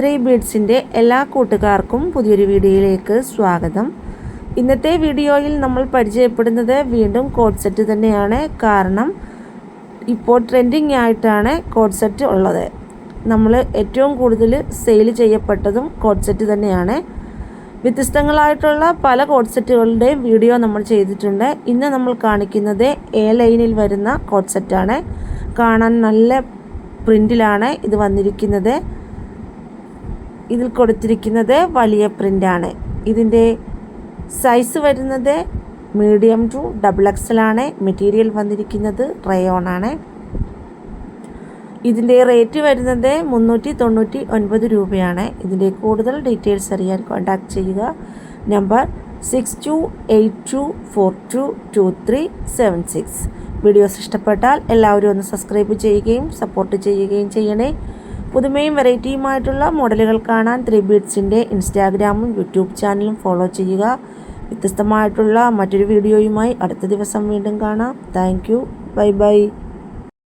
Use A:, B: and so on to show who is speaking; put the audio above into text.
A: Three ബീഡ്സിൻ്റെ എല്ലാ കൂട്ടുകാർക്കും പുതിയൊരു വീഡിയോയിലേക്ക് സ്വാഗതം. ഇന്നത്തെ വീഡിയോയിൽ നമ്മൾ പരിചയപ്പെടുന്നത് വീണ്ടും കോഡ് സെറ്റ് തന്നെയാണ്. കാരണം ഇപ്പോൾ ട്രെൻഡിങ് ആയിട്ടാണ് കോഡ് സെറ്റ് ഉള്ളത്. നമ്മൾ ഏറ്റവും കൂടുതൽ സെയിൽ ചെയ്യപ്പെട്ടതും കോഡ് സെറ്റ് തന്നെയാണ്. വ്യത്യസ്തങ്ങളായിട്ടുള്ള പല കോഡ് സെറ്റുകളുടെയും വീഡിയോ നമ്മൾ ചെയ്തിട്ടുണ്ട്. ഇന്ന് നമ്മൾ കാണിക്കുന്നത് എ ലൈനിൽ വരുന്ന കോഡ് സെറ്റാണ്. കാണാൻ നല്ല പ്രിൻറ്റിലാണ് ഇത് വന്നിരിക്കുന്നത്. ഇതിൽ കൊടുത്തിരിക്കുന്നത് വലിയ പ്രിൻ്റാണ്. ഇതിൻ്റെ സൈസ് വരുന്നത് മീഡിയം ടു XXL ആണ്. മെറ്റീരിയൽ വന്നിരിക്കുന്നത് റയോൺ ആണ്. ഇതിൻ്റെ റേറ്റ് വരുന്നത് 399 രൂപയാണ്. ഇതിൻ്റെ കൂടുതൽ ഡീറ്റെയിൽസ് അറിയാൻ കോൺടാക്ട് ചെയ്യുക. നമ്പർ 6282422376. വീഡിയോസ് ഇഷ്ടപ്പെട്ടാൽ എല്ലാവരും ഒന്ന് സബ്സ്ക്രൈബ് ചെയ്യുകയും സപ്പോർട്ട് ചെയ്യുകയും ചെയ്യണേ. പുതുമയും വെറൈറ്റിയുമായിട്ടുള്ള മോഡലുകൾ കാണാൻ ത്രീ ബീഡ്സിൻ്റെ ഇൻസ്റ്റാഗ്രാമും യൂട്യൂബ് ചാനലും ഫോളോ ചെയ്യുക. വ്യത്യസ്തമായിട്ടുള്ള മറ്റൊരു വീഡിയോയുമായി അടുത്ത ദിവസം വീണ്ടും കാണാം. Thank you. Bye bye.